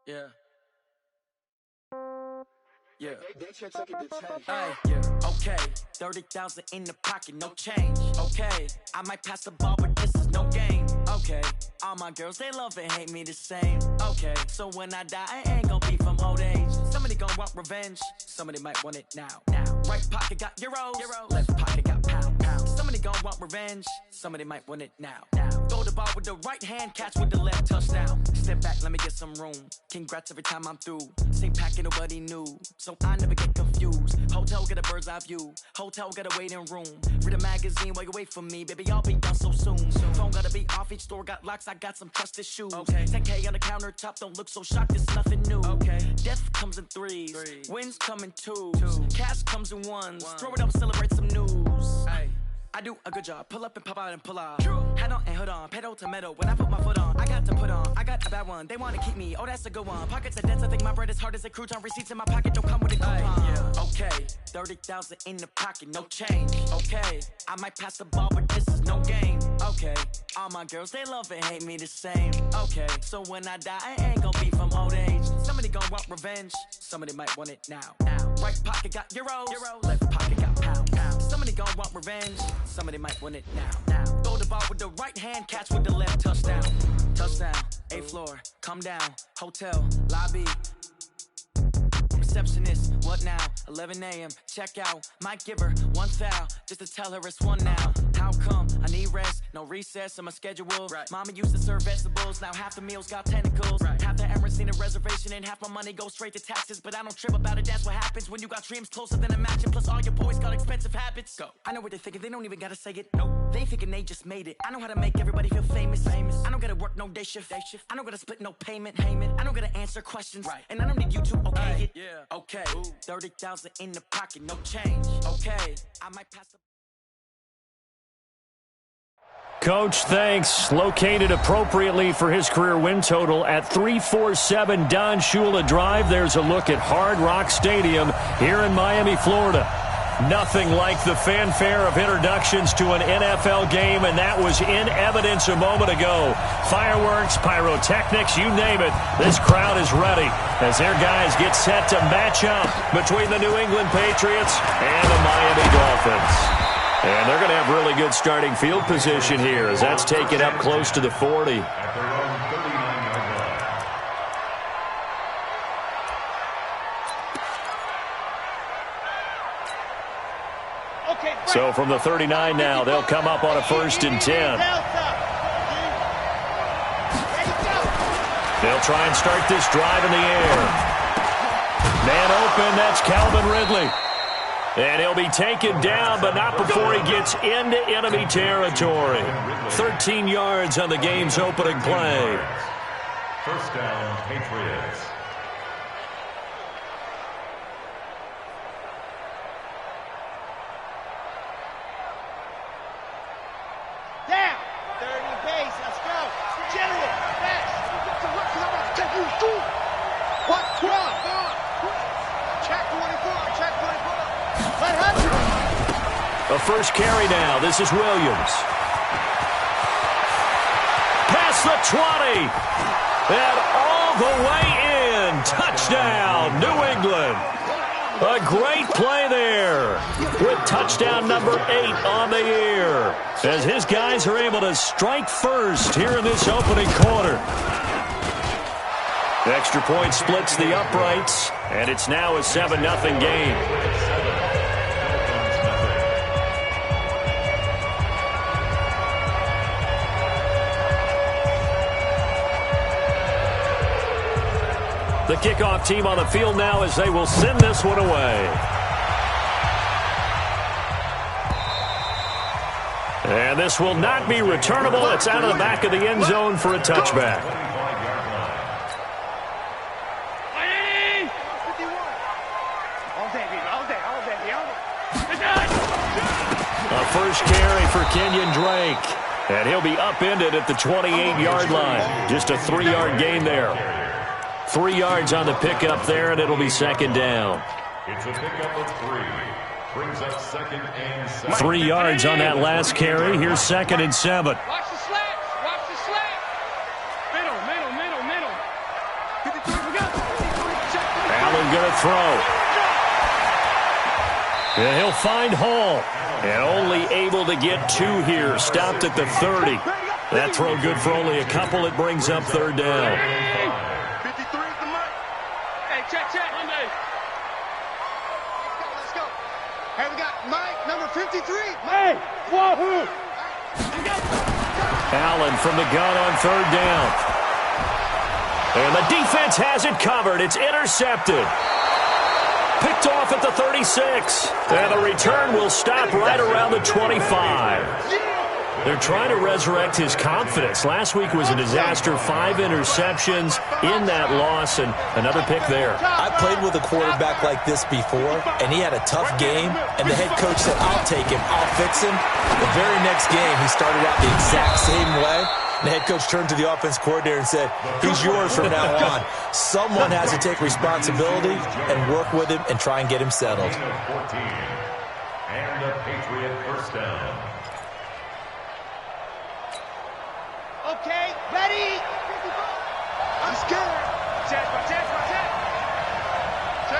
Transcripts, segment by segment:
Yeah. Yeah. Yeah. Okay. 30,000 in the pocket, no change. Okay. I might pass the ball, but this is no game. Okay. All my girls, they love and hate me the same. Okay. So when I die, I ain't gonna be from old age. Somebody gonna want revenge. Somebody might want it now. Right pocket got euros. Left pocket got pounds. Somebody gonna want revenge. Somebody might want it now. Throw the ball with the right hand, catch with the left, touchdown. Step back, let me get some room. Congrats every time I'm through. Same packet, nobody knew. So I never get confused. Hotel get a bird's eye view. Hotel get a waiting room. Read a magazine while you wait for me. Baby, I'll be done so soon. Phone gotta be off, each store got locks. I got some trusted shoes. Okay. 10K on the countertop, don't look so shocked, it's nothing new. Okay. Death comes in threes. Wins come in twos. Cash comes in ones. Throw it up, celebrate some news. Hey. I do a good job, pull up and pop out and pull off. Hat on and hood on, pedal to metal. When I put my foot on, I got to put on. I got a bad one, they wanna keep me, oh that's a good one. Pockets are dense, I think my bread is hard as a crouton. Receipts in my pocket don't come with a coupon. Yeah. Okay, 30,000 in the pocket, no change. Okay, I might pass the ball, but this is no game. Okay, all my girls, they love and hate me the same. Okay, so when I die, I ain't gonna be from old age. Somebody gon' want revenge, somebody might want it now. Right pocket got euros. Left pocket got pounds. Somebody gon' want revenge, somebody might want it now. Throw the ball with the right hand, catch with the left, touchdown. Touchdown, 8th floor, come down, hotel, lobby. Receptionist, what now? 11 a.m., check out. Might give her one foul, just to tell her it's one now. How come? I need rest, no recess in my schedule. Right. Mama used to serve vegetables, now half the meals got tentacles. Right. Half the Emirates need a reservation and half my money goes straight to taxes. But I don't trip about it, that's what happens when you got dreams closer than a matching. Plus all your boys got expensive habits. Go. I know what they're thinking, they don't even gotta say it. Nope. They thinking they just made it. I know how to make everybody feel famous. I don't gotta work no day shift. I don't gotta split no payment. I don't gotta answer questions. Right. And I don't need you to okay it. Yeah. Okay, 30,000 in the pocket, no change. Okay, I might pass the... Coach, thanks. Located appropriately for his career win total at 347 Don Shula Drive. There's a look at Hard Rock Stadium here in Miami, Florida. Nothing like the fanfare of introductions to an NFL game, and that was in evidence a moment ago. Fireworks, pyrotechnics, you name it. This crowd is ready as their guys get set to match up between the New England Patriots and the Miami Dolphins. And they're going to have really good starting field position here as that's taken up close to the 40. So from the 39 now, they'll come up on a 1st and 10. They'll try and start this drive in the air. Man open, that's Calvin Ridley. And he'll be taken down, but not before he gets into enemy territory. 13 yards on the game's opening play. First down, Patriots. A first carry now. This is Williams. Past the 20. And all the way in. Touchdown, New England. A great play there with touchdown number 8 on the year as his guys are able to strike first here in this opening quarter. Extra point splits the uprights, and it's now a 7-0 game. The kickoff team on the field now as they will send this one away. And this will not be returnable. It's out of the back of the end zone for a touchback. A first carry for Kenyon Drake. And he'll be upended at the 28-yard line. Just a 3-yard gain there. 3 yards on the pickup there, and it'll be second down. It's a pickup of 3. Brings up second and 7. 3 yards on that last carry. Here's second and 7. Watch the slats. Watch the slats. Middle. Allen going to throw. And he'll find Hall. And only able to get 2 here. Stopped at the 30. That throw good for only a couple. It brings up third down. 53 is the mark. Hey, check. Monday. Let's go. Hey, we got Mike, number 53. Hey, wahoo. Allen from the gun on third down. And the defense has it covered. It's intercepted. Picked off at the 36. And the return will stop right around the 25. They're trying to resurrect his confidence. Last week was a disaster. 5 interceptions in that loss, and another pick there. I played with a quarterback like this before, and he had a tough game, and the head coach said, I'll take him, I'll fix him. The very next game, he started out the exact same way. And the head coach turned to the offense coordinator and said, he's yours from now on. Someone has to take responsibility and work with him and try and get him settled. 14. And a Patriot first down. Okay, ready. I'm scared. Check. Check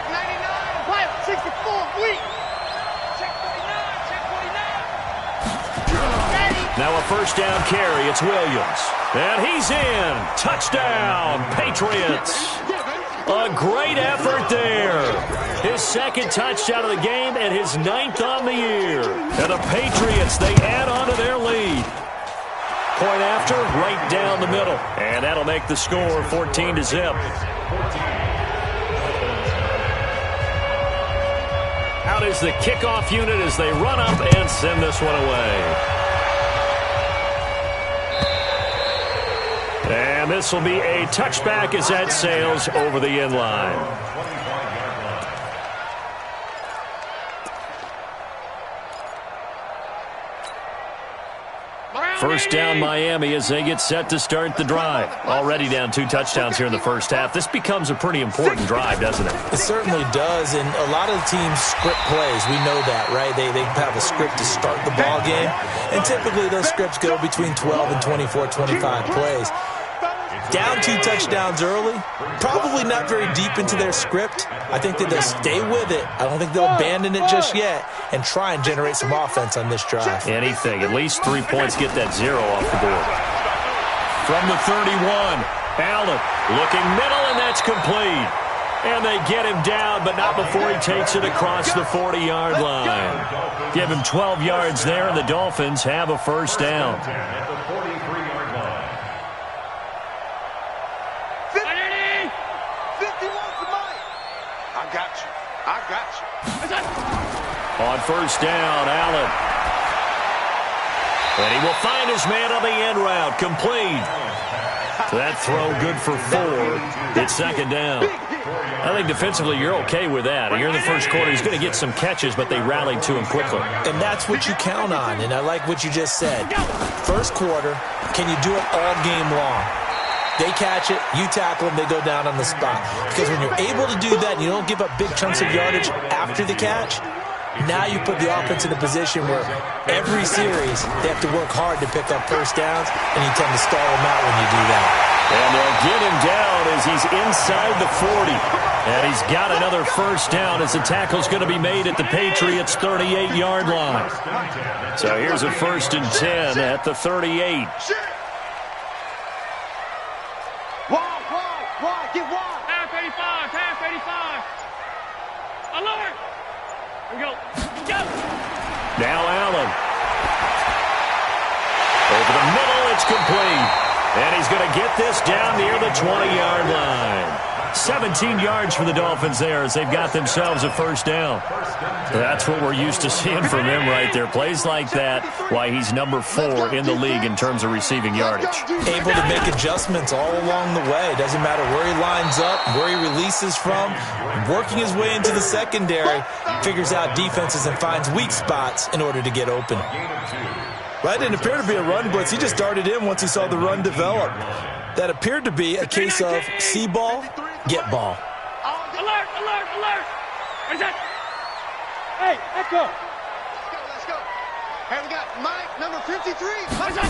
99. Pilot 64. Weak. Check 49. Ready. Now a first down carry. It's Williams. And he's in. Touchdown, Patriots. A great effort there. His second touchdown of the game and his 9th on the year. And the Patriots, they add on to their lead. Point after, right down the middle. And that'll make the score 14-0. Out is the kickoff unit as they run up and send this one away. And this will be a touchback as that sails over the end line. First down Miami as they get set to start the drive. Already down 2 touchdowns here in the first half. This becomes a pretty important drive, doesn't it? It certainly does, and a lot of the teams script plays. We know that, right? They have a script to start the ball game, and typically those scripts go between 12 and 24, 25 plays. Down 2 touchdowns early, probably not very deep into their script. I think that they'll stay with it. I don't think they'll abandon it just yet and try and generate some offense on this drive. Anything, at least 3 points, get that 0 off the board. From the 31, Allen looking middle, and that's complete. And they get him down, but not before he takes it across the 40-yard line. Give him 12 yards there, and the Dolphins have a first down. At the 43-yard line. 51's the mic. I got you. On first down, Allen. And he will find his man on the end route. Complete. That throw good for 4. It's second down. I think defensively you're okay with that. Here in the first quarter, he's going to get some catches, but they rallied to him quickly. And that's what you count on, and I like what you just said. First quarter, can you do it all game long? They catch it, you tackle them, they go down on the spot. Because when you're able to do that and you don't give up big chunks of yardage after the catch, now you put the offense in a position where every series they have to work hard to pick up first downs, and you tend to stall them out when you do that. And they'll get him down as he's inside the 40. And he's got another first down as the tackle's going to be made at the Patriots' 38-yard line. So here's a 1st and 10 at the 38. Wide, get wide. Half 85. Alert. Here we go. Now Allen. Over the middle, it's complete. And he's going to get this down near the 20-yard line. 17 yards for the Dolphins there as they've got themselves a first down. That's what we're used to seeing from him right there. Plays like that, why he's number 4 in the league in terms of receiving yardage. Able to make adjustments all along the way. Doesn't matter where he lines up, where he releases from. Working his way into the secondary, figures out defenses and finds weak spots in order to get open. That didn't appear to be a run blitz. He just darted in once he saw the run develop. That appeared to be a case of see ball, get ball. Alert, alert, alert. What is that? Hey, echo. Let's go. Hey, we got Mike, number 53. What is that?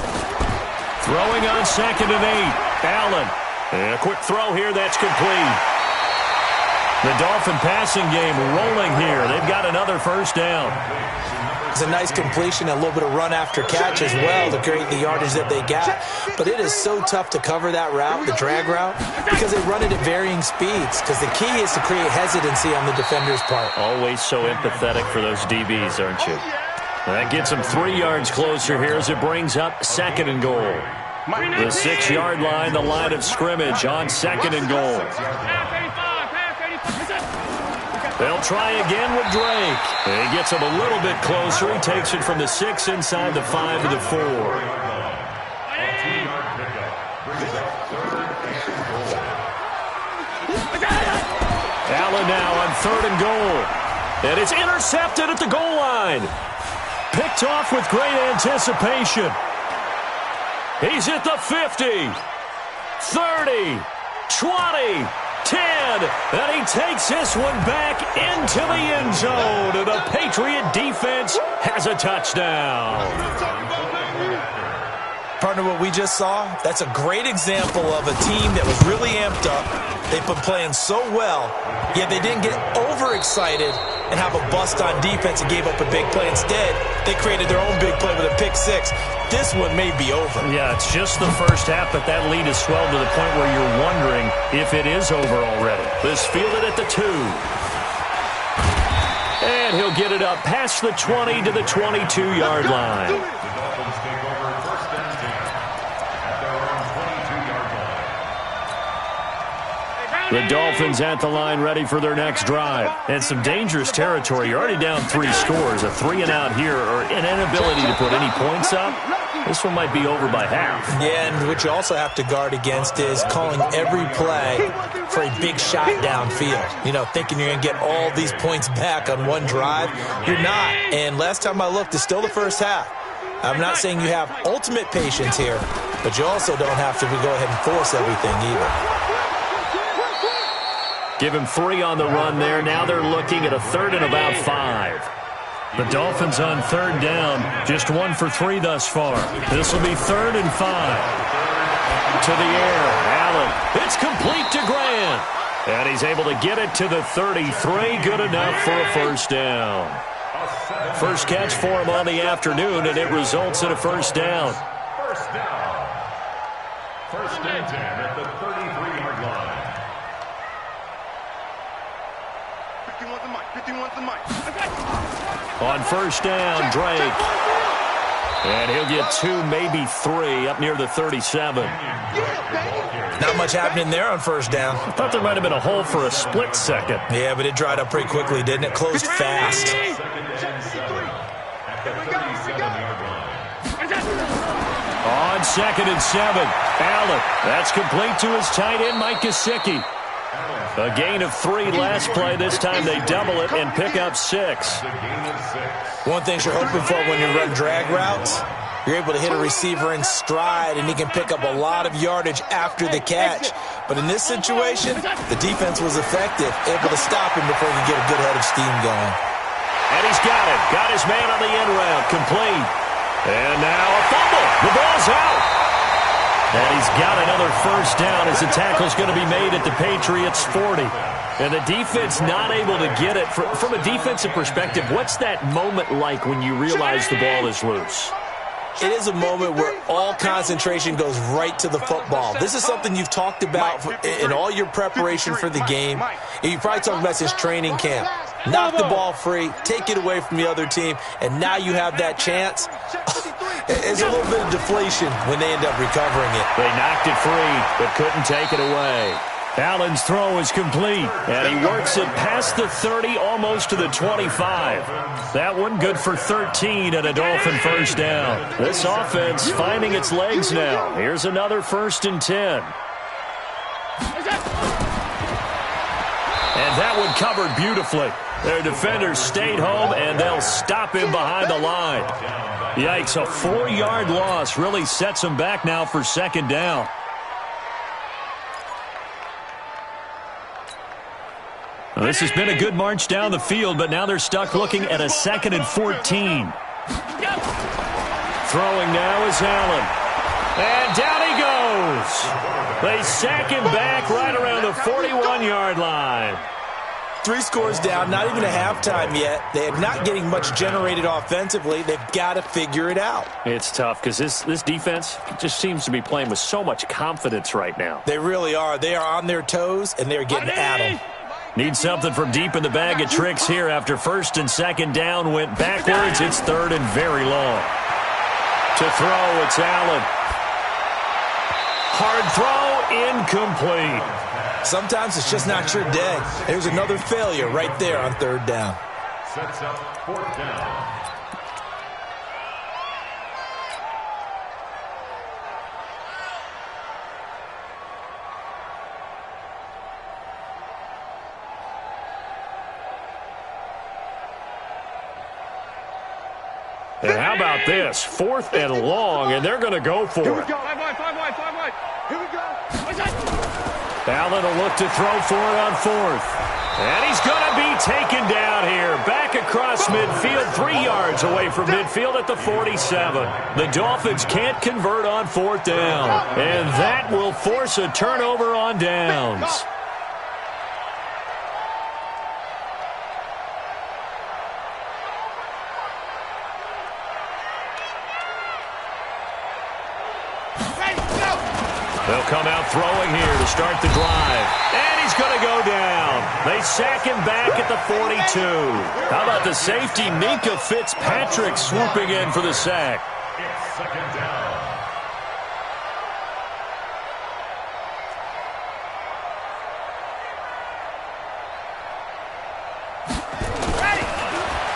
Throwing on 2nd and 8. Allen. And a quick throw here. That's complete. The Dolphin passing game rolling here. They've got another first down. It's a nice completion, a little bit of run after catch as well to create the yardage that they got. But it is so tough to cover that route, the drag route, because they run it at varying speeds. Because the key is to create hesitancy on the defender's part. Always so empathetic for those DBs, aren't you? That gets them 3 yards closer here as it brings up 2nd and goal. The 6-yard line, the line of scrimmage on 2nd and goal. They'll try again with Drake. He gets him a little bit closer. He takes it from the 6 inside the 5 to the 4. Allen now on 3rd and goal. And it's intercepted at the goal line. Picked off with great anticipation. He's at the 50, 30, 20, 10, and he takes this one back into the end zone, and the Patriot defense has a touchdown. Partner, what we just saw, that's a great example of a team that was really amped up. They've been playing so well, yet they didn't get overexcited and have a bust on defense and gave up a big play. Instead, they created their own big play with a pick 6. This one may be over. Yeah, it's just the first half, but that lead has swelled to the point where you're wondering if it is over already. This fielded at the 2. And he'll get it up past the 20 to the 22-yard line. The Dolphins at the line ready for their next drive. And some dangerous territory. You're already down 3 scores. A 3-and-out here or an inability to put any points up. This one might be over by half. Yeah, and what you also have to guard against is calling every play for a big shot downfield. You know, thinking you're going to get all these points back on one drive. You're not. And last time I looked, it's still the first half. I'm not saying you have ultimate patience here, but you also don't have to go ahead and force everything either. Give him 3 on the run there. Now they're looking at a 3rd and about 5. The Dolphins on 3rd down. Just 1 for 3 thus far. This will be 3rd and 5. To the air. Allen. It's complete to Grant. And he's able to get it to the 33. Good enough for a first down. First catch for him on the afternoon, and it results in a first down. First down. First and 10 at the 33-yard line. 51's the mic. On first down, Drake. And he'll get 2, maybe 3, up near the 37. Not much happening there on first down. I thought there might have been a hole for a split second. Yeah, but it dried up pretty quickly, didn't it? Closed fast. On 2nd and 7, Allen. That's complete to his tight end, Mike Gesicki. A gain of 3 last play. This time they double it and pick up 6. One thing you're hoping for when you run drag routes, you're able to hit a receiver in stride, and he can pick up a lot of yardage after the catch. But in this situation, the defense was effective, able to stop him before he could get a good head of steam going. And he's got it. Got his man on the end route. Complete. And now a fumble. The ball's out. And he's got another first down as the tackle's going to be made at the Patriots' 40. And the defense not able to get it. From a defensive perspective, what's that moment like when you realize the ball is loose? It is a moment where all concentration goes right to the football. This is something you've talked about in all your preparation for the game. You probably talked about since training camp. Knock the ball free, take it away from the other team, and now you have that chance. It's a little bit of deflation when they end up recovering it. They knocked it free, but couldn't take it away. Allen's throw is complete, and he works it past the 30, almost to the 25. That one good for 13 and a Dolphin first down. This offense finding its legs now. Here's another 1st and 10. And that one covered beautifully. Their defenders stayed home, and they'll stop him behind the line. Yikes, a 4-yard loss really sets him back now for 2nd down. Well, this has been a good march down the field, but now they're stuck looking at a 2nd and 14. Throwing now is Allen. And down he goes. They sack him back right around the 41-yard line. 3 scores down, not even a halftime yet. They are not getting much generated offensively. They've got to figure it out. It's tough because this defense just seems to be playing with so much confidence right now. They really are. They are on their toes, and they're getting at them. Need something from deep in the bag of tricks here after 1st and 2nd down went backwards. It's 3rd and very long. To throw, it's Allen. Hard throw, incomplete. Sometimes it's just not your day. There's another failure right there on 3rd down. Sets up 4th down. And how about this? 4th and long, and they're going to go for it. 5 wide. Here we go. Allen will look to throw for it on 4th. And he's going to be taken down here. Back across midfield, 3 yards away from midfield at the 47. The Dolphins can't convert on 4th down. And that will force a turnover on downs. They'll come out throwing here to start the drive. And he's going to go down. They sack him back at the 42. How about the safety, Minkah Fitzpatrick, swooping in for the sack. It's 2nd down.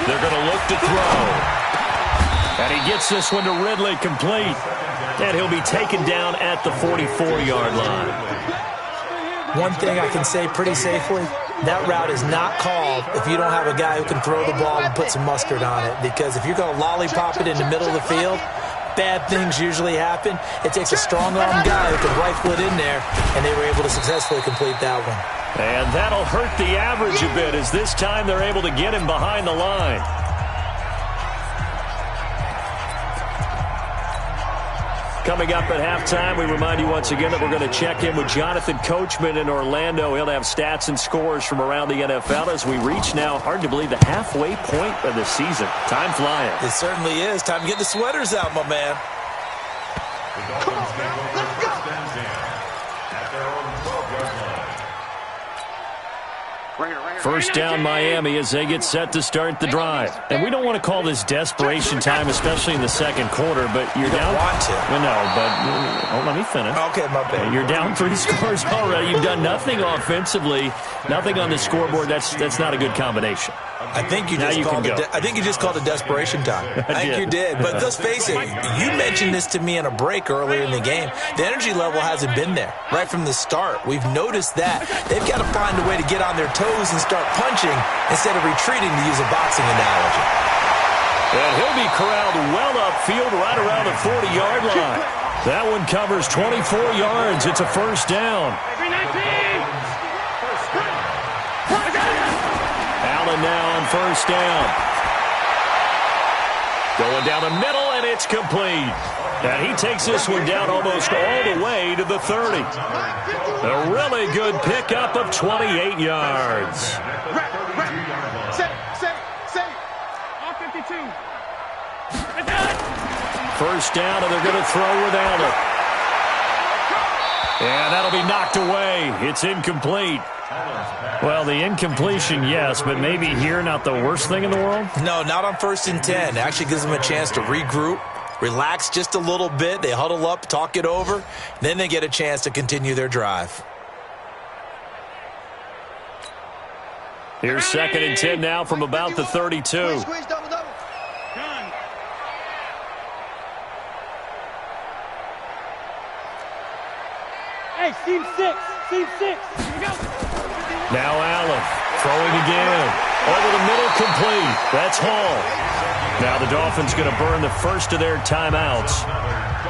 They're going to look to throw. And he gets this one to Ridley, complete. And he'll be taken down at the 44-yard line. One thing I can say pretty safely, that route is not called if you don't have a guy who can throw the ball and put some mustard on it. Because if you're going to lollipop it in the middle of the field, bad things usually happen. It takes a strong-arm guy who can rifle it in there, and they were able to successfully complete that one. And that'll hurt the average a bit, as this time they're able to get him behind the line. Coming up at halftime, we remind you once again that we're going to check in with Jonathan Coachman in Orlando. He'll have stats and scores from around the NFL as we reach now, hard to believe, the halfway point of the season. Time flying. It certainly is. Time to get the sweaters out, my man. The Dolphins take over 1st and 10 at their own 12-yard line. First down Miami as they get set to start the drive. And we don't want to call this desperation time, especially in the 2nd quarter, but you're down. Want to. Well, no, but let me finish. Okay, my bad. You're down 3 scores already. You've done nothing offensively, nothing on the scoreboard. That's not a good combination. I think you just called it desperation time. I think you did. But let's face it, you mentioned this to me in a break earlier in the game. The energy level hasn't been there right from the start. We've noticed that. They've got to find a way to get on their toes and start punching instead of retreating, to use a boxing analogy. And he'll be corralled well upfield right around the 40-yard line. That one covers 24 yards. It's a first down. Allen now on first down. Going down the middle, and it's complete. And he takes this one down almost all the way to the 30. A really good pickup of 28 yards. Say. All 52. First down, and they're going to throw with Allen. And that'll be knocked away. It's incomplete. Well, the incompletion, yes, but maybe here not the worst thing in the world? No, not on 1st and 10. It actually gives them a chance to regroup, relax just a little bit. They huddle up, talk it over. Then they get a chance to continue their drive. Here's 2nd and 10 now from about the 32. Squeeze, double, double. Done. Hey, seam 6. Seam 6. Here we go. Now Allen throwing again. Over the middle, complete. That's Hall. Now the Dolphins going to burn the first of their timeouts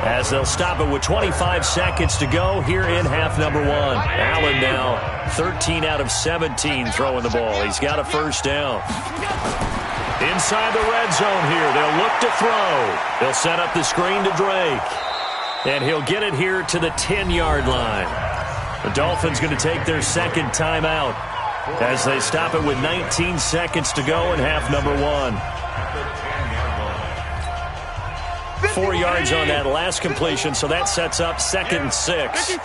as they'll stop it with 25 seconds to go here in half number 1. Allen now 13 out of 17 throwing the ball. He's got a first down. Inside the red zone here. They'll look to throw. They'll set up the screen to Drake. And he'll get it here to the 10-yard line. The Dolphins going to take their second timeout as they stop it with 19 seconds to go in half number 1. 4 yards on that last completion, so that sets up 2nd and 6. 56.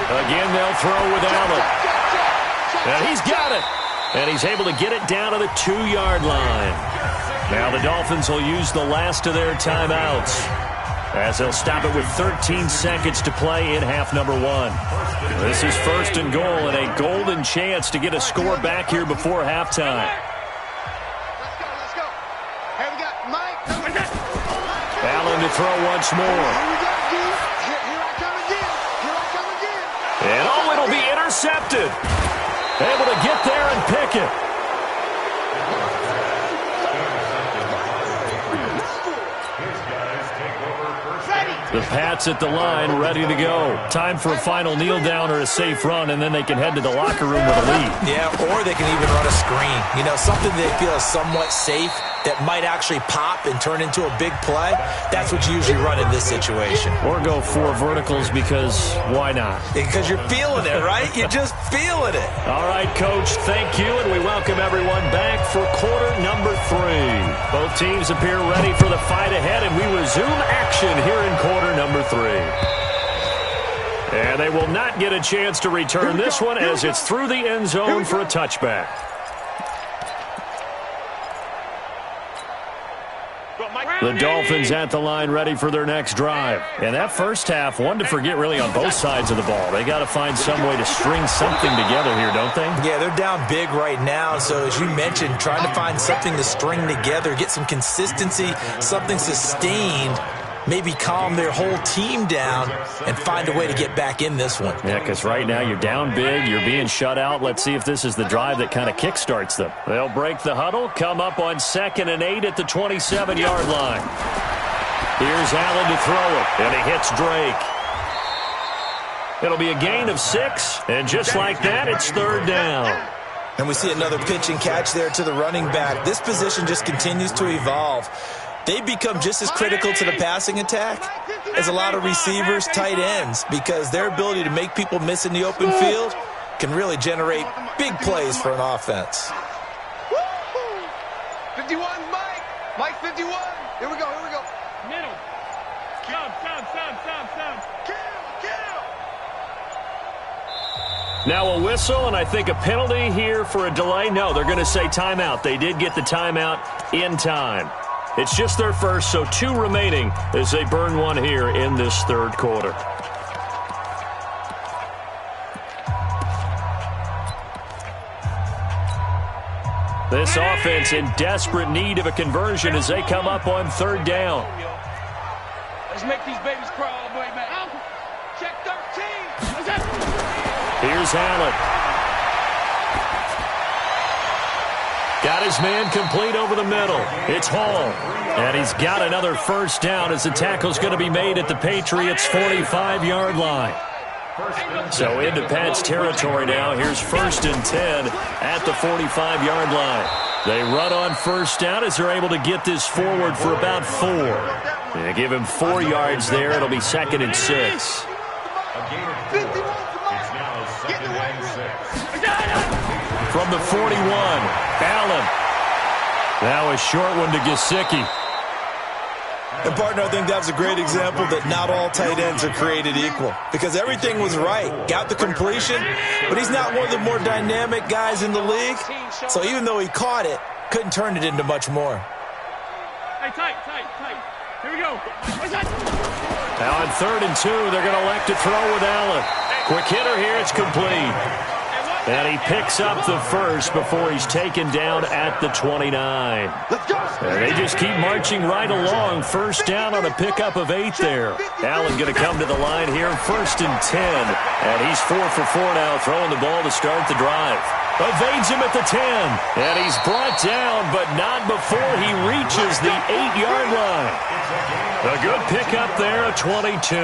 Again, they'll throw with Allen. And he's got it. And he's able to get it down to the 2-yard line. Now the Dolphins will use the last of their timeouts as they'll stop it with 13 seconds to play in half number 1. This is 1st and goal and a golden chance to get a score back here before halftime. Let's go. Here we got Mike. Allen to throw once more. Here we go, dude. Here I come again. Here I come again. And it'll be intercepted. Able to get there and pick it. The Pats at the line, ready to go. Time for a final kneel down or a safe run, and then they can head to the locker room with a lead. Yeah, or they can even run a screen. You know, something they feel is somewhat safe that might actually pop and turn into a big play. That's what you usually run in this situation. Or go 4 verticals because why not? Because you're feeling it, right? You're just feeling it. All right, Coach, thank you, and we welcome everyone back for quarter number 3. Both teams appear ready for the fight ahead, and we resume action here in quarter number 3. And they will not get a chance to return this one as it's through the end zone for a touchback. The Dolphins at the line ready for their next drive. And that first half, one to forget really on both sides of the ball. They got to find some way to string something together here, don't they? Yeah, they're down big right now. So as you mentioned, trying to find something to string together, get some consistency, something sustained, maybe calm their whole team down and find a way to get back in this one. Yeah, because right now you're down big, you're being shut out. Let's see if this is the drive that kind of kickstarts them. They'll break the huddle, come up on 2nd and 8 at the 27-yard line. Here's Allen to throw it, and he hits Drake. It'll be a gain of 6, and just like that, it's 3rd down. And we see another pitch and catch there to the running back. This position just continues to evolve. They become just as critical to the passing attack as a lot of receivers, tight ends, because their ability to make people miss in the open field can really generate big plays for an offense. 51, Mike. Mike 51. Here we go. Middle. Sub. Kill. Now a whistle, and I think a penalty here for a delay. No, they're going to say timeout. They did get the timeout in time. It's just their first, so 2 remaining as they burn one here in this 3rd quarter. This offense in desperate need of a conversion as they come up on 3rd down. Let's make these babies crawl all the way back. Check 13. Here's Allen. Got his man complete over the middle. It's Hall. And he's got another first down as the tackle's going to be made at the Patriots' 45-yard line. So into Pat's territory now. Here's 1st and 10 at the 45-yard line. They run on first down as they're able to get this forward for about 4. They give him 4 yards there. It'll be 2nd and 6. From the 41, Allen. Now a short one to Gesicki. And, partner, I think that's a great example that not all tight ends are created equal because everything was right. Got the completion, but he's not one of the more dynamic guys in the league. So even though he caught it, couldn't turn it into much more. Hey, tight. Here we go. Now on 3rd and 2, they're going to elect to throw with Allen. Quick hitter here, it's complete. And he picks up the first before he's taken down at the 29. And they just keep marching right along. First down on a pickup of 8 there. Allen going to come to the line here, 1st and 10. And he's 4 for 4 now, throwing the ball to start the drive. Evades him at the 10. And he's brought down, but not before he reaches the 8-yard line. A good pickup there, a 22.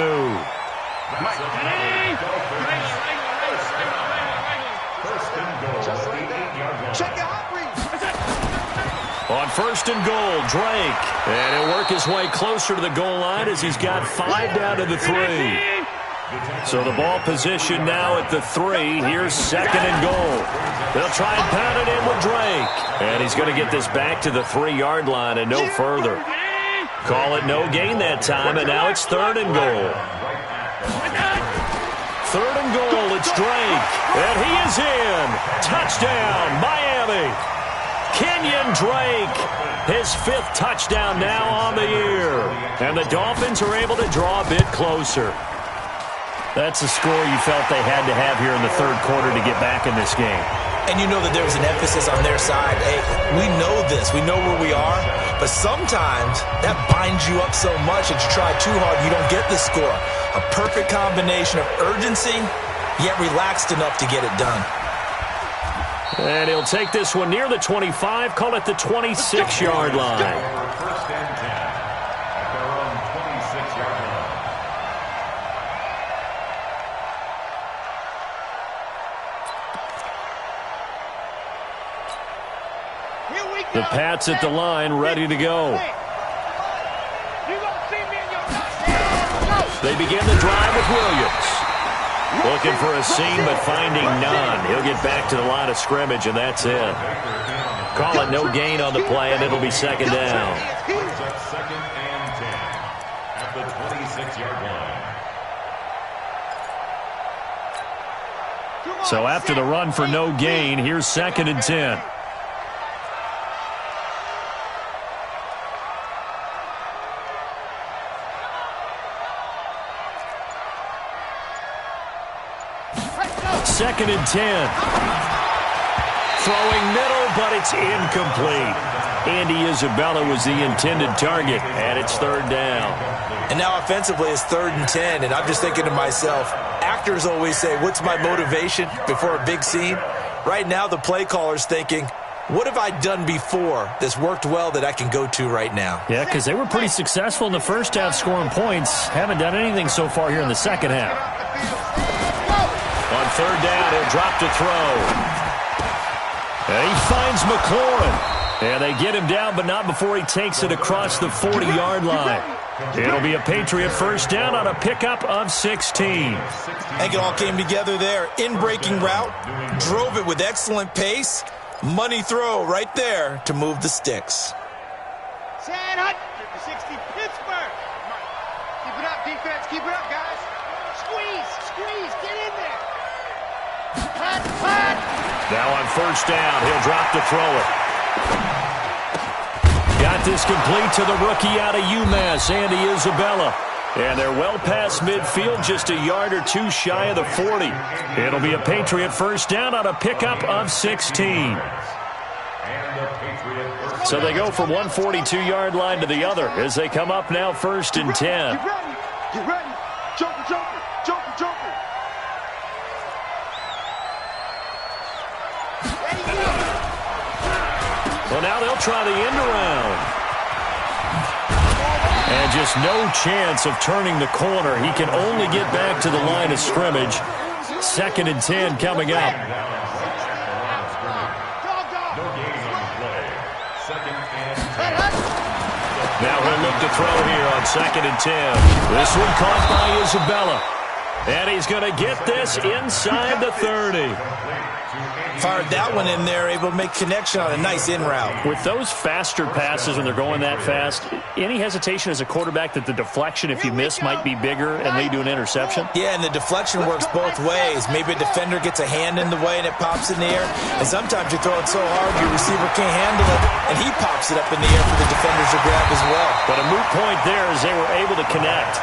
On 1st and goal, Drake. And he'll work his way closer to the goal line as he's got 5 down to the 3. So the ball position now at the 3. Here's 2nd and goal. They'll try and pound it in with Drake. And he's going to get this back to the 3-yard line and no further. Call it no gain that time, and now it's 3rd and goal. 3rd and goal, it's Drake. And he is in. Touchdown, Miami. Kenyon Drake, his 5th touchdown now on the year. And the Dolphins are able to draw a bit closer. That's a score you felt they had to have here in the 3rd quarter to get back in this game. And you know that there was an emphasis on their side. Hey, we know this. We know where we are. But sometimes that binds you up so much that you try too hard, you don't get the score. A perfect combination of urgency, yet relaxed enough to get it done. And he'll take this one near the 25, call it the 26-yard line. 1st and 10 at their own 26-yard line. The Pats at the line, ready to go. They begin the drive with Williams. Looking for a seam, but finding none. He'll get back to the line of scrimmage, and that's it. Call it no gain on the play, and it'll be 2nd down. 2nd and 10 at the 26-yard line. So after the run for no gain, here's 2nd and 10. Second and 10. Throwing middle, but it's incomplete. Andy Isabella was the intended target, and it's 3rd down. And now offensively it's 3rd and 10, and I'm just thinking to myself, actors always say, what's my motivation before a big scene? Right now the play caller's thinking, what have I done before that's worked well that I can go to right now? Yeah, because they were pretty successful in the first half scoring points. Haven't done anything so far here in the second half. On 3rd down, he'll drop to throw. And he finds McLaurin. And they get him down, but not before he takes it across the 40-yard line. It'll be a Patriot 1st down on a pickup of 16. I think it all came together there. In-breaking route, drove it with excellent pace. Money throw right there to move the sticks. 60 Pittsburgh. Keep it up, defense. Keep it up, guys. Squeeze. Get in there. Cut. Now on 1st down, he'll drop to throw it. Got this complete to the rookie out of UMass, Andy Isabella. And they're well past midfield, just a yard or 2 shy of the 40. It'll be a Patriot 1st down on a pickup of 16. So they go from one 42-yard line to the other as they come up now 1st and 10. Get ready. Joker. Well, now they'll try the end around. And just no chance of turning the corner. He can only get back to the line of scrimmage. 2nd and 10 coming up. Now he'll look to throw here on 2nd and 10. This one caught by Isabella. And he's going to get this inside the 30. Fired that one in there, able to make connection on a nice in route. With those faster passes when they're going that fast, any hesitation as a quarterback that the deflection, if you miss, might be bigger and lead to an interception? Yeah, and the deflection works both ways. Maybe a defender gets a hand in the way and it pops in the air. And sometimes you throw it so hard your receiver can't handle it, and he pops it up in the air for the defenders to grab as well. But a moot point there as they were able to connect.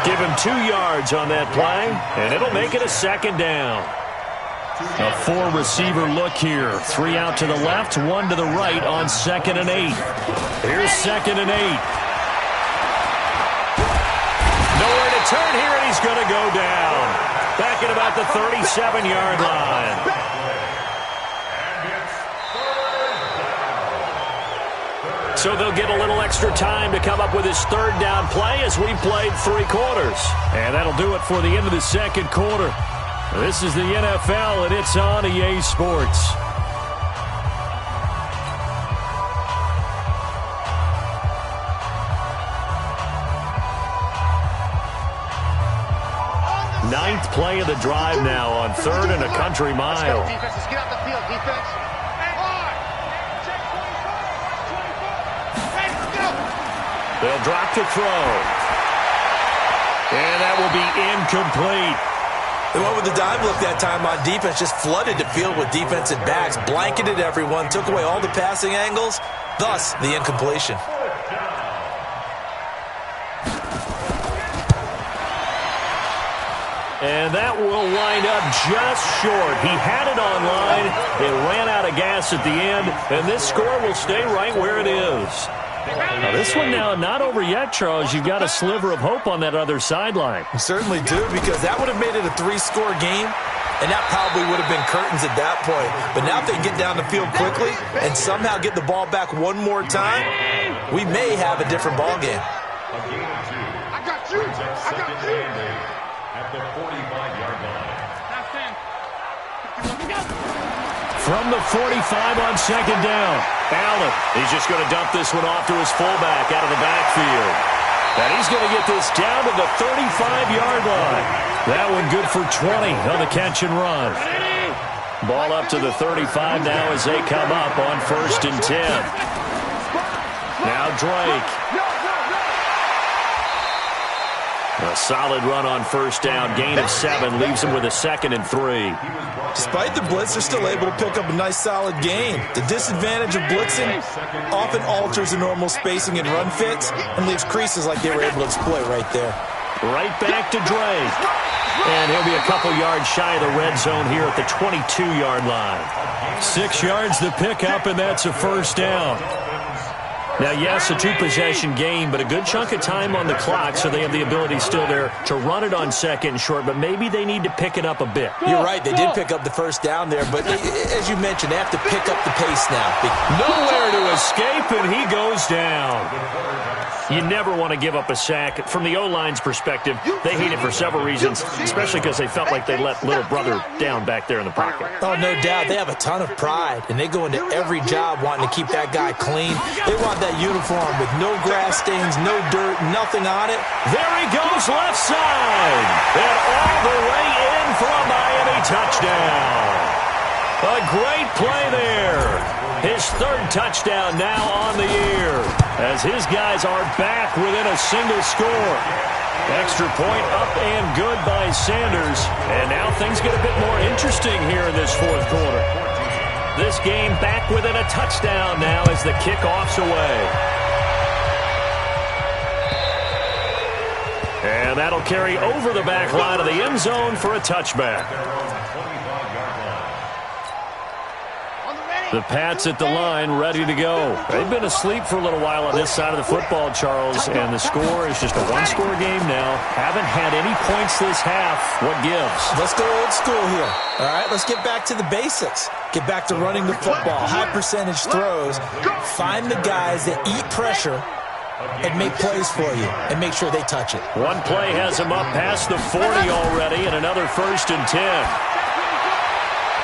Give him 2 yards on that play, and it'll make it a 2nd down. A four-receiver look here. 3 out to the left, 1 to the right on 2nd and 8. Here's 2nd and 8. Nowhere to turn here, and he's going to go down. Back at about the 37-yard line. So they'll get a little extra time to come up with his 3rd down play as we played 3 quarters. And that'll do it for the end of the 2nd quarter. This is the NFL, and it's on EA Sports. Ninth play of the drive now on 3rd and a country mile. Defense, let's get out the field, defense. They'll drop to throw. And that will be incomplete. They went with the dime look that time on defense, just flooded the field with defensive backs, blanketed everyone, took away all the passing angles, thus the incompletion. And that will wind up just short. He had it on line. It ran out of gas at the end, and this score will stay right where it is. Now, this one now not over yet, Charles. You've got a sliver of hope on that other sideline. You certainly do, because that would have made it a 3-score game, and that probably would have been curtains at that point. But now if they get down the field quickly and somehow get the ball back one more time, we may have a different ball game. I got you. I got you. At the 45-yard line. From the 45 on 2nd down. Allen, he's just going to dump this one off to his fullback out of the backfield. And he's going to get this down to the 35-yard line. That one good for 20 on the catch and run. Ball up to the 35 now as they come up on 1st and 10. Now Drake. A solid run on 1st down. Gain of 7 leaves him with a 2nd and 3. Despite the blitz, they're still able to pick up a nice solid gain. The disadvantage of blitzing often alters the normal spacing and run fits and leaves creases like they were able to exploit right there. Right back to Drake. And he'll be a couple yards shy of the red zone here at the 22-yard line. 6 yards to pick up, and that's a 1st down. Now, yes, a 2-possession game, but a good chunk of time on the clock, so they have the ability still there to run it on 2nd and short, but maybe they need to pick it up a bit. You're right. They did pick up the 1st down there, but as you mentioned, they have to pick up the pace now. Nowhere to escape, and he goes down. You never want to give up a sack. From the O-line's perspective, they hate it for several reasons, especially because they felt like they let little brother down back there in the pocket. Oh, no doubt. They have a ton of pride, and they go into every job wanting to keep that guy clean. They want that uniform with no grass stains, no dirt, nothing on it. There he goes, left side. And all the way in for a Miami touchdown. A great play there. His 3rd touchdown now on the year, as his guys are back within a single score. Extra point up and good by Sanders. And now things get a bit more interesting here in this 4th quarter. This game back within a touchdown now as the kickoff's away. And that'll carry over the back line of the end zone for a touchback. The Pats at the line, ready to go. They've been asleep for a little while on this side of the football, Charles, and the score is just a 1-score game now. Haven't had any points this half. What gives? Let's go old school here. All right, let's get back to the basics. Get back to running the football, high percentage throws. Find the guys that eat pressure and make plays for you and make sure they touch it. One play has him up past the 40 already, and another 1st and 10.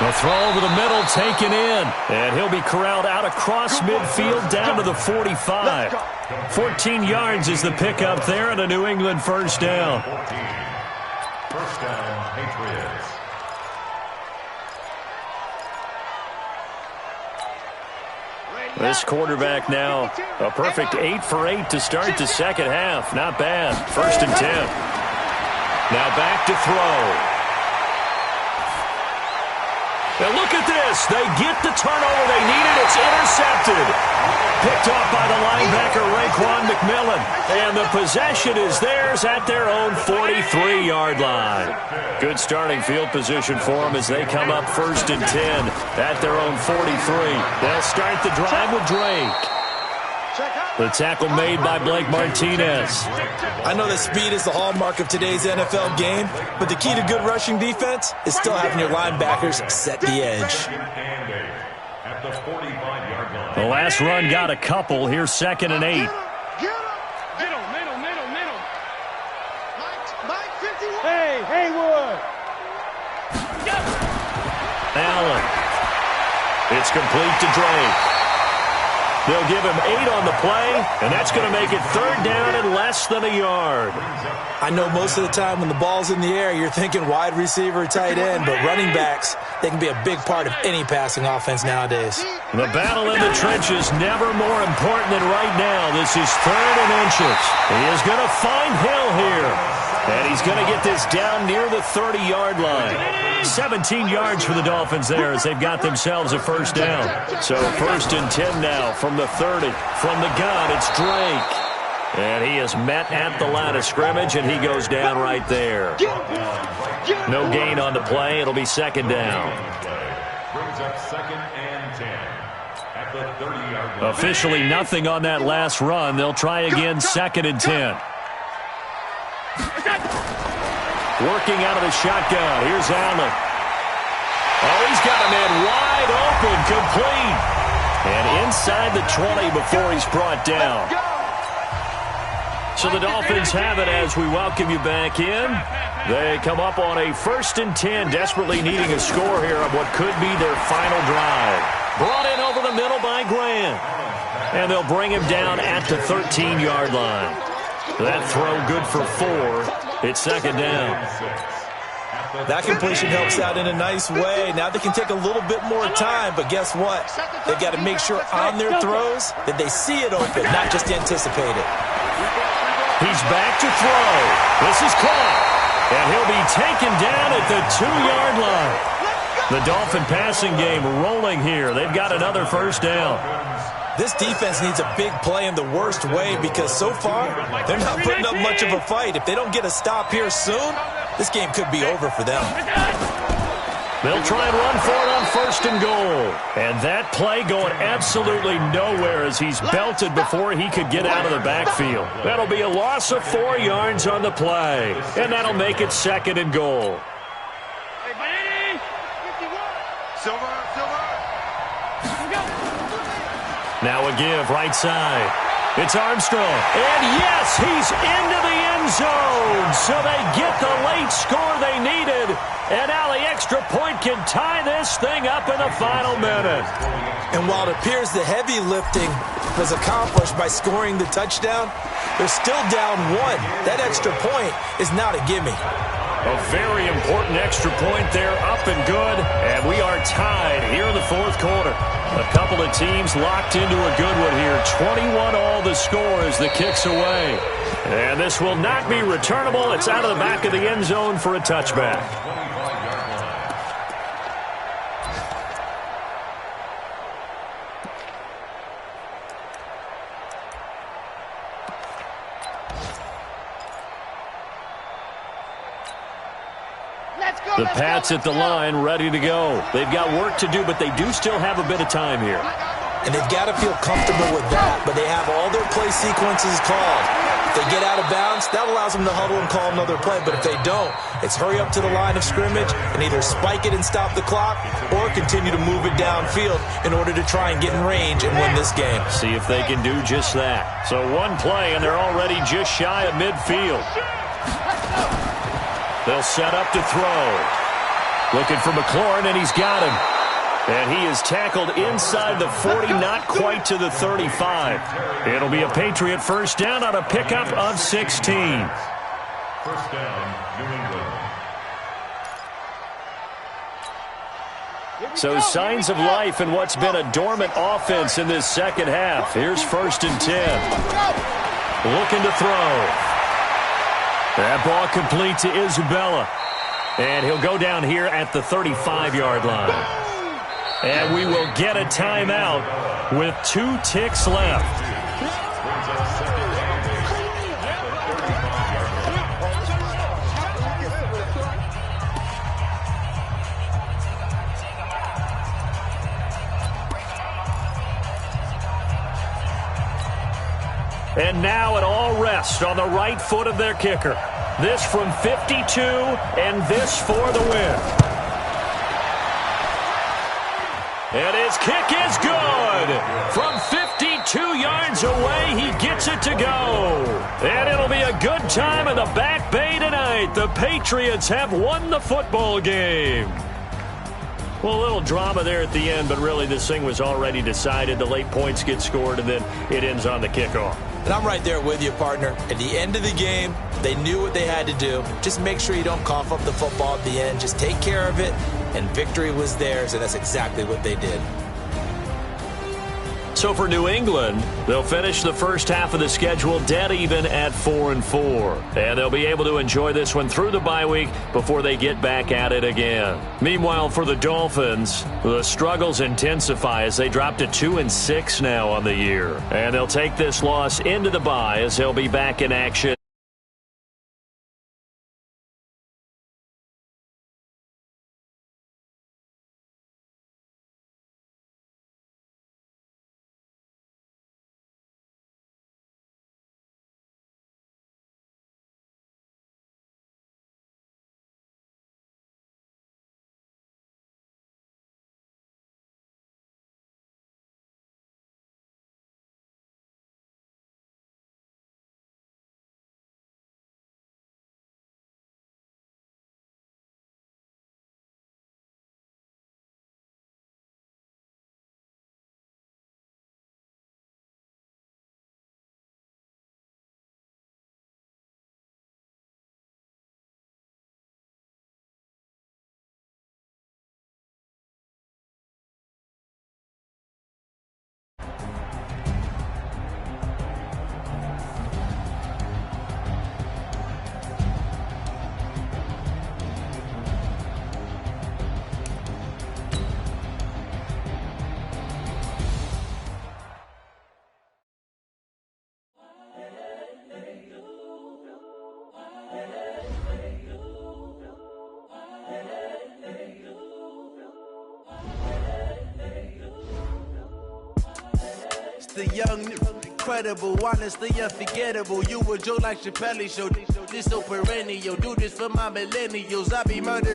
The throw over the middle taken in, and he'll be corralled out across midfield down to the 45. 14 yards is the pickup there, and a New England 1st down. 1st down, Patriots. This quarterback now, a perfect 8 for 8 to start the 2nd half. Not bad. 1st and 10. Now back to throw. And look at this. They get the turnover they needed. It's intercepted. Picked off by the linebacker, Raekwon McMillan. And the possession is theirs at their own 43-yard line. Good starting field position for them as they come up 1st and 10 at their own 43. They'll start the drive with Drake. The tackle made by Blake Martinez. I know that speed is the hallmark of today's NFL game, but the key to good rushing defense is still having your linebackers set the edge. The last run got a couple. Here's 2nd and 8. Middle. Hey, Haywood. Allen. It's complete to Drake. They'll give him 8 on the play, and that's going to make it 3rd down and less than a yard. I know most of the time when the ball's in the air, you're thinking wide receiver, tight end, but running backs, they can be a big part of any passing offense nowadays. The battle in the trenches never more important than right now. This is 3rd and inches. He is going to find Hill here, and he's going to get this down near the 30-yard line. 17 yards for the Dolphins there as they've got themselves a 1st down. So 1st and 10 now from the 30. From the gun, it's Drake. And he is met at the line of scrimmage, and he goes down right there. No gain on the play. It'll be 2nd down. Brings up 2nd and 10 at the 30-yard line. Officially nothing on that last run. They'll try again 2nd and 10. Working out of the shotgun. Here's Allen. Oh, he's got a man wide open, complete. And inside the 20 before he's brought down. So the Dolphins have it as we welcome you back in. They come up on a 1st and 10, desperately needing a score here on what could be their final drive. Brought in over the middle by Grant. And they'll bring him down at the 13-yard line. That throw good for 4. It's 2nd down. That completion helps out in a nice way. Now they can take a little bit more time, but guess what? They've got to make sure on their throws that they see it open, not just anticipate it. He's back to throw. This is caught. And he'll be taken down at the 2-yard line. The Dolphin passing game rolling here. They've got another 1st down. This defense needs a big play in the worst way because so far, they're not putting up much of a fight. If they don't get a stop here soon, this game could be over for them. They'll try and run for it on 1st and goal. And that play going absolutely nowhere as he's belted before he could get out of the backfield. That'll be a loss of 4 yards on the play. And that'll make it 2nd and goal. Now a give, right side. It's Armstrong. And yes, he's into the end zone. So they get the late score they needed. And now the extra point can tie this thing up in the final minute. And while it appears the heavy lifting was accomplished by scoring the touchdown, they're still down 1. That extra point is not a gimme. A very important extra point there, up and good. And we are tied here in the 4th quarter. A couple of teams locked into a good one here. 21 all the score as the kick's away. And this will not be returnable. It's out of the back of the end zone for a touchback. The Pats at the line, ready to go. They've got work to do, but they do still have a bit of time here. And they've got to feel comfortable with that, but they have all their play sequences called. If they get out of bounds, that allows them to huddle and call another play, but if they don't, it's hurry up to the line of scrimmage and either spike it and stop the clock or continue to move it downfield in order to try and get in range and win this game. See if they can do just that. So one play, and they're already just shy of midfield. They'll set up to throw. Looking for McLaurin, and he's got him. And he is tackled inside the 40, not quite to the 35. It'll be a Patriot 1st down on a pickup of 16. 1st down, New England. So signs of life in what's been a dormant offense in this 2nd half. Here's 1st and 10. Looking to throw. That ball complete to Isabella. And he'll go down here at the 35-yard line. And we will get a timeout with 2 ticks left. And now it all rests on the right foot of their kicker. This from 52, and this for the win. And his kick is good. From 52 yards away, he gets it to go. And it'll be a good time in the Back Bay tonight. The Patriots have won the football game. Well, a little drama there at the end, but really this thing was already decided. The late points get scored, and then it ends on the kickoff. And I'm right there with you, partner. At the end of the game, they knew what they had to do. Just make sure you don't cough up the football at the end. Just take care of it, and victory was theirs, and that's exactly what they did. So for New England, they'll finish the first half of the schedule dead even at 4-4. And they'll be able to enjoy this one through the bye week before they get back at it again. Meanwhile, for the Dolphins, the struggles intensify as they drop to 2-6 now on the year. And they'll take this loss into the bye as they'll be back in action. The young, incredible, honestly unforgettable. You a Joe like Chappelle show. This so perennial. Do this for my millennials. I be murdered.